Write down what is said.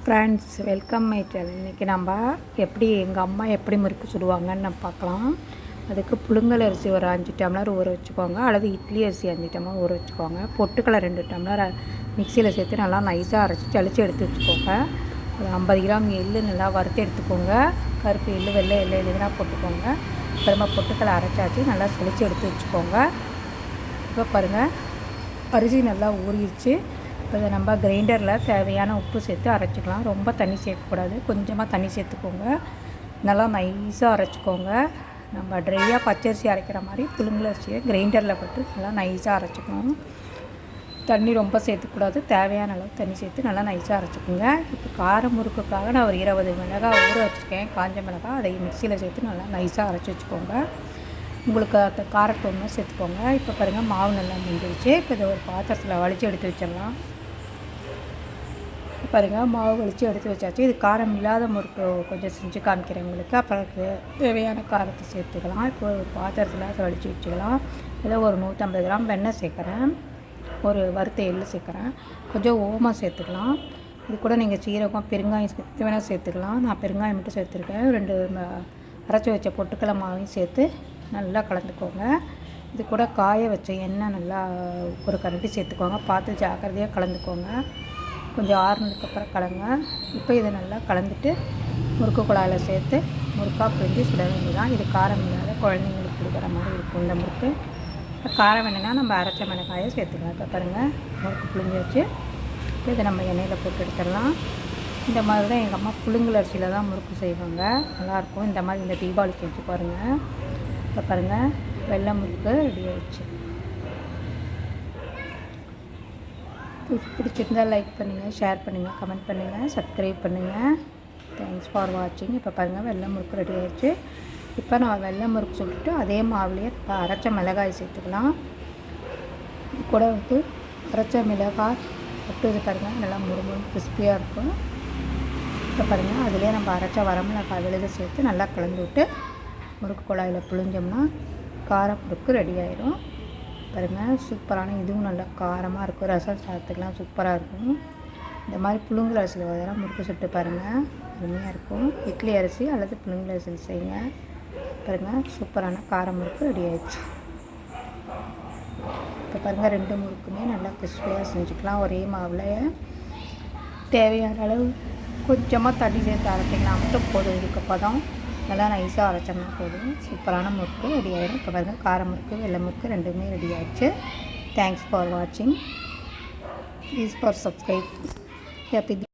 Friends, welcome my channel. இன்றைக்கி நம்ம எங்கள் அம்மா எப்படி முறுக்கு சுடுவாங்கன்னு நம்ம பார்க்கலாம். அதுக்கு புழுங்கல் அரிசி ஒரு 5 டம்ளர் ஊற வச்சுக்கோங்க, அல்லது இட்லி அரிசி 5 டம்ளர் ஊற வச்சுக்கோங்க. பொட்டுக்கடலை 2 டம்ளர் மிக்சியில் சேர்த்து நல்லா நைஸாக அரைச்சி சளிச்சு எடுத்து வச்சுக்கோங்க. ஒரு 50 கிராம் எள்ளு நல்லா வறுத்து எடுத்துக்கோங்க. கருப்பு எள்ளு, வெள்ளை எள்ளு எதுனா போட்டுக்கோங்க. அப்புறமா பொட்டுக்கடலை அரைச்சாச்சு நல்லா சளிச்சு எடுத்து வச்சுக்கோங்க. இப்போ பாருங்கள், அரிசி நல்லா ஊறிடுச்சு. இப்போ இதை நம்ம கிரைண்டரில் தேவையான உப்பு சேர்த்து அரைச்சிக்கலாம். ரொம்ப தண்ணி சேர்க்கக்கூடாது, கொஞ்சமாக தண்ணி சேர்த்துக்கோங்க. நல்லா நைஸாக அரைச்சிக்கோங்க. நம்ம ட்ரையாக பச்சரிசி அரைக்கிற மாதிரி புழுங்கல் அரிசியை கிரைண்டரில் போட்டு நல்லா நைஸாக அரைச்சிக்கணும். தண்ணி ரொம்ப சேர்த்துக்கூடாது, தேவையான அளவு தண்ணி சேர்த்து நல்லா நைஸாக அரைச்சிக்கோங்க. இப்போ கார முறுக்குக்காக நான் ஒரு 20 மிளகாய் ஊற வச்சுருக்கேன், காஞ்ச மிளகாய். அதை மிக்சியில் சேர்த்து நல்லா நைஸாக அரைச்சி வச்சுக்கோங்க. உங்களுக்கு அந்த காரத்தூள்லாம் சேர்த்துக்கோங்க. இப்போ பாருங்கள், மாவு நல்லா முடிஞ்சிடுச்சு. இப்போ இதை ஒரு பாத்திரத்தில் வலித்து எடுத்து வச்சிடலாம். பாருங்கள், மாவு வலித்து எடுத்து வச்சாச்சு. இது காரம் இல்லாத முறுக்கு கொஞ்சம் செஞ்சு காமிக்கிறேன் உங்களுக்கு. அப்புறம் தேவையான காரத்தை சேர்த்துக்கலாம். இப்போ ஒரு பாத்திரத்தில் அதை வலித்து வச்சுக்கலாம். இதில் ஒரு 150 கிராம் வெண்ணெய் சேர்க்குறேன், ஒரு வறுத்த எள்ளு சேர்க்குறேன், கொஞ்சம் ஓமம் சேர்த்துக்கலாம். இது கூட நீங்கள் சீரகம், பெருங்காயம் சேர்த்து வேணால் சேர்த்துக்கலாம். நான் பெருங்காயம் மட்டும் சேர்த்துருக்கேன். 2 அரைச்சி வச்ச பொட்டுக்கடலை மாவையும் சேர்த்து நல்லா கலந்துக்கோங்க. இது கூட காய வச்ச எண்ணெய் நல்லா ஒரு கரண்டி சேர்த்துக்கோங்க. பார்த்து ஜாக்கிரதையாக கலந்துக்கோங்க. கொஞ்சம் ஆறுனதுக்கப்புறம் கலங்க. இப்போ இதை நல்லா கலந்துட்டு முறுக்கு குழாயில் சேர்த்து முறுக்காக பிழிஞ்சு சுட வேண்டியதான். இது காரம் இல்லாத குழந்தைங்களுக்கு கொடுக்குற மாதிரி இருக்கும் இந்த முறுக்கு. இப்போ காரம் வேணுன்னா நம்ம அரைச்ச மிளகாயை சேர்த்துக்கலாம். இப்போ பாருங்கள், முறுக்கு புழிஞ்சு வச்சு இப்போ இதை நம்ம எண்ணெயில் போட்டு எடுத்துடலாம். இந்த மாதிரி தான் எங்கள் அம்மா புழுங்கல் அரிசியில் தான் முறுக்கு செய்வாங்க, நல்லாயிருக்கும். இந்த மாதிரி இந்த தீபாவளி செஞ்சு பாருங்கள். இப்போ பாருங்கள், வெள்ளை முறுக்கு ரெடி ஆகிடுச்சு. பிடிச்சிருந்தால் லைக் பண்ணுங்கள், ஷேர் பண்ணுங்கள், கமெண்ட் பண்ணுங்கள், சப்ஸ்கிரைப் பண்ணுங்கள். தேங்க்ஸ் ஃபார் வாட்சிங். இப்போ பாருங்கள், வெள்ளை முறுக்கு ரெடி ஆகிடுச்சு. இப்போ நான் வெள்ளை முறுக்கு சுட்டுட்டு அதே மாவுலேயே இப்போ அரைச்ச மிளகாய் சேர்த்துக்கலாம். இது கூட அரைச்ச மிளகாய் போட்டு இது பாருங்கள், நல்லா முறுமுறு கிறிஸ்பியாக இருக்கும். இப்போ பாருங்கள், அதிலே நம்ம அரைச்ச வரமிளகாய் விழுது சேர்த்து நல்லா கலந்து விட்டு முறுக்கு குழாயில் புழிஞ்சோம்னா கார முறுக்கு ரெடி ஆகிடும். பாருங்கள், சூப்பரான, இதுவும் நல்லா காரமாக இருக்கும். ரசம் சாதத்துக்கெலாம் சூப்பராக இருக்கும். இந்த மாதிரி புழுங்கல் அரிசியில் அதெல்லாம் முறுக்கு சுட்டு பாருங்கள், அருமையாக இருக்கும். இட்லி அரிசி அல்லது புழுங்கல் அரிசி செய்யுங்க. பாருங்கள், சூப்பரான கார முறுக்கு ரெடி ஆகிடுச்சு. இப்போ பாருங்கள், 2 முறுக்குமே நல்லா கிறிஸ்பியாக செஞ்சுக்கலாம். ஒரே மாவில் தேவையான அளவு கொஞ்சமாக தண்ணி சேர்த்து அரைச்சிக்கலாம் மட்டும் போதும். இதுக்கு பதம் நல்லா நைஸாக அரைச்சோம்னா போதும். சூப்பரான முறுக்கு ரெடி ஆகிடும். இப்போ பாருங்கள், கார முறுக்கு, வெள்ளை முறுக்கு ரெண்டுமே ரெடி ஆகிடுச்சு. தேங்க்ஸ் ஃபார் வாட்சிங். Please for subscribe. ஹாப்பி